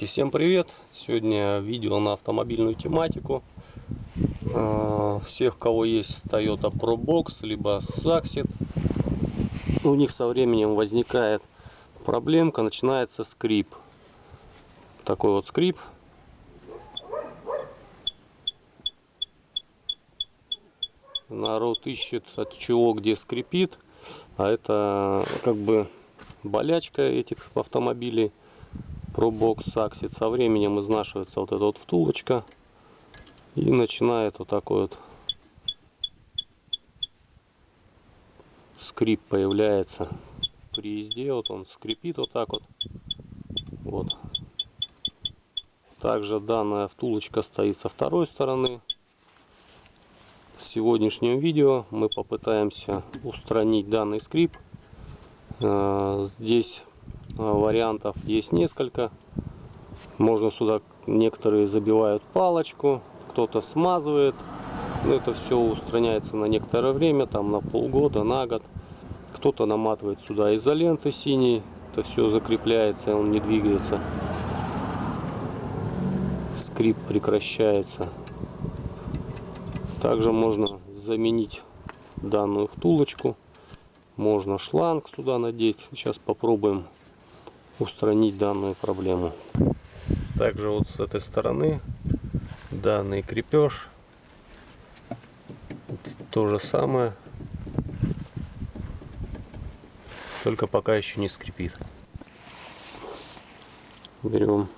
Ребятки, всем привет! Сегодня видео на автомобильную тематику. Всех, у кого есть Toyota Probox либо Saxit, у них со временем возникает проблемка, начинается скрип. Такой вот скрип. Народ ищет, от чего где скрипит, а это как бы болячка этих автомобилей Probox Saxit. Со временем изнашивается вот эта вот втулочка и начинает вот такой вот скрип появляется при езде. Вот он скрипит вот так вот. Также данная втулочка стоит со второй стороны. В сегодняшнем видео мы попытаемся устранить данный скрип. Здесь вариантов есть несколько. Можно сюда, некоторые забивают палочку, кто-то смазывает. Но это все устраняется на некоторое время, там на полгода, на год. Кто-то наматывает сюда изоленты синей, это все закрепляется, и он не двигается. Скрип прекращается. Также можно заменить данную втулочку. Можно шланг сюда надеть. Сейчас попробуем устранить данную проблему. Также вот с этой стороны данный крепеж. То же самое. Только пока еще не скрипит. Берем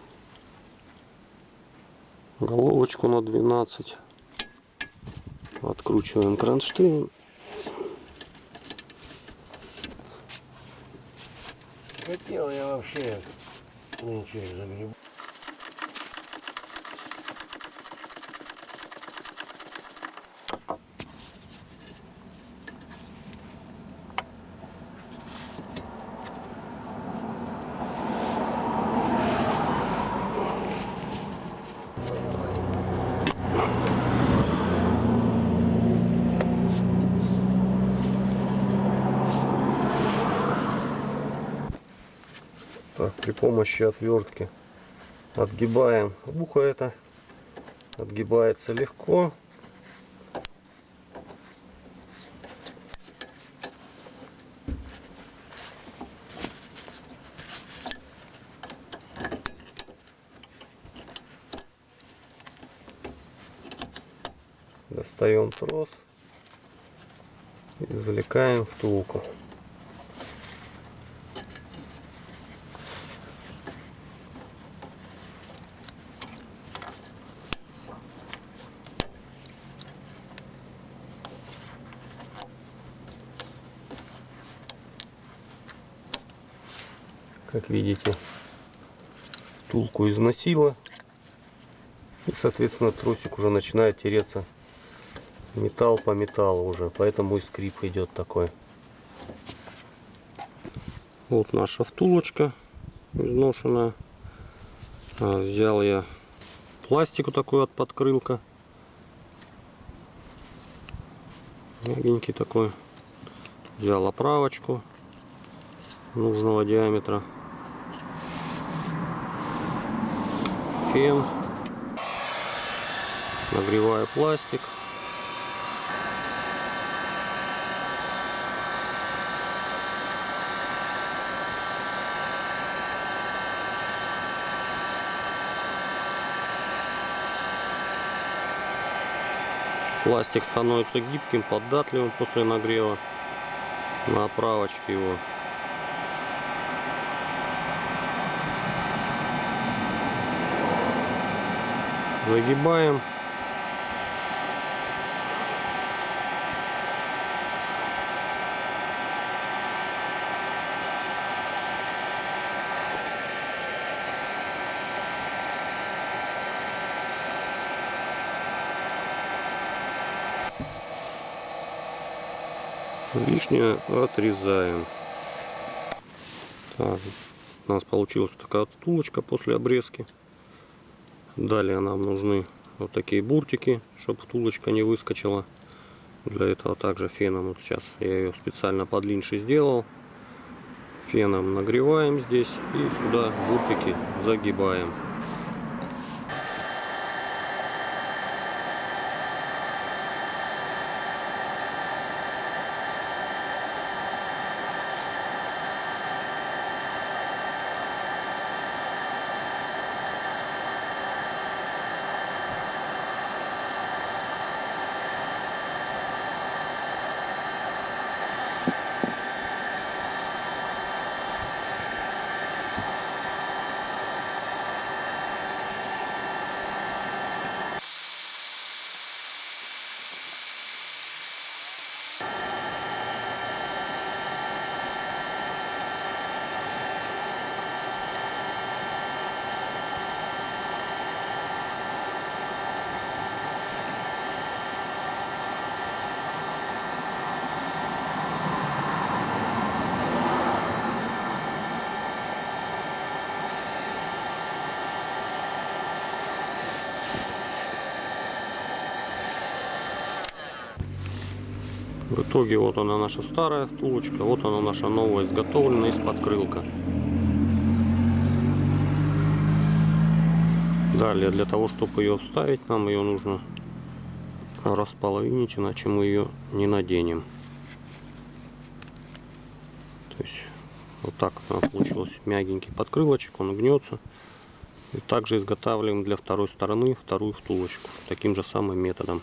головочку на 12. Откручиваем кронштейн. Хотел я вообще ничего загребать. Так, при помощи отвертки отгибаем ухо. Это отгибается легко. Достаем трос, извлекаем втулку. Как видите, втулку износило, и соответственно тросик уже начинает тереться металл по металлу уже, поэтому и скрип идет такой. Вот наша втулочка изношенная. Взял я пластику такой от подкрылка, мягенький такой. Взял оправочку нужного диаметра, фен, нагреваю пластик. Пластик становится гибким, податливым после нагрева на оправочке его. Загибаем. Лишнее отрезаем. Так, у нас получилась такая втулочка после обрезки. Далее нам нужны вот такие буртики, чтобы втулочка не выскочила. Для этого также феном, вот сейчас я ее специально подлиннее сделал. Феном нагреваем здесь и сюда буртики загибаем. В итоге вот она наша старая втулочка, вот она наша новая, изготовленная из-под крылка. Далее, для того, чтобы ее вставить, нам ее нужно располовинить, иначе мы ее не наденем. То есть вот так у нас получилось мягенький подкрылочек, он гнется. И также изготавливаем для второй стороны вторую втулочку таким же самым методом.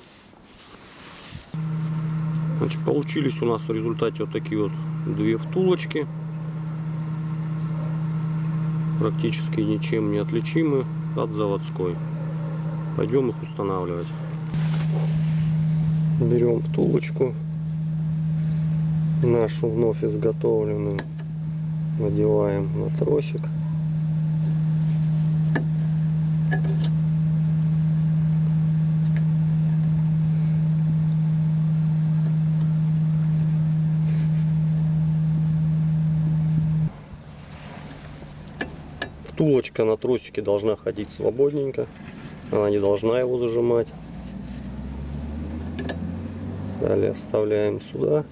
Значит, получились у нас в результате вот такие вот две втулочки, практически ничем не отличимы от заводской. Пойдем их устанавливать. Берем втулочку нашу вновь изготовленную, надеваем на тросик. Втулочка на тросике должна ходить свободненько, она не должна его зажимать. Далее вставляем сюда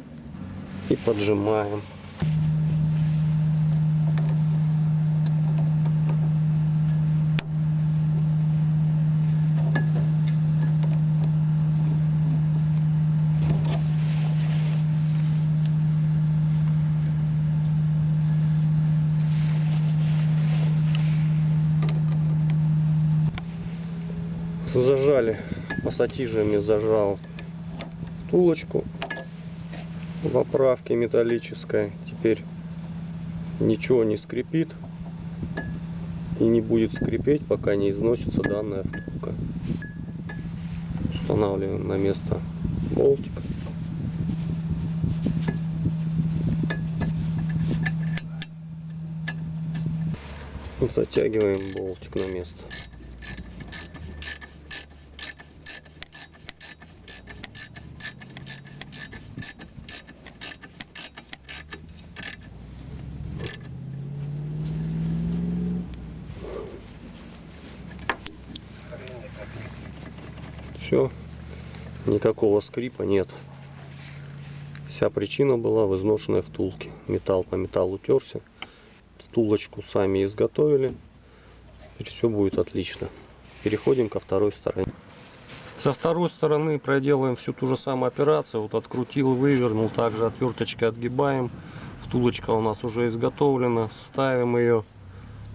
и поджимаем. Зажали, пассатижами зажал втулочку в оправке металлической. Теперь ничего не скрипит и не будет скрипеть, пока не износится данная втулка. Устанавливаем на место болтик. И затягиваем болтик на место. Все, никакого скрипа нет. Вся причина была в изношенной втулке. Металл по металлу терся. Втулочку сами изготовили. Теперь все будет отлично. Переходим ко второй стороне. Со второй стороны проделаем всю ту же самую операцию. Вот открутил, вывернул, также отверточкой отгибаем. Втулочка у нас уже изготовлена. Ставим ее,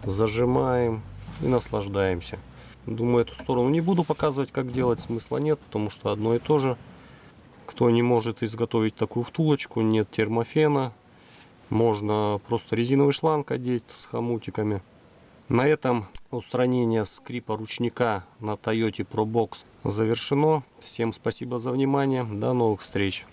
зажимаем и наслаждаемся. Думаю, эту сторону не буду показывать, как делать, смысла нет, потому что одно и то же. Кто не может изготовить такую втулочку, нет термофена, можно просто резиновый шланг одеть с хомутиками. На этом устранение скрипа ручника на Toyota Probox завершено. Всем спасибо за внимание, до новых встреч.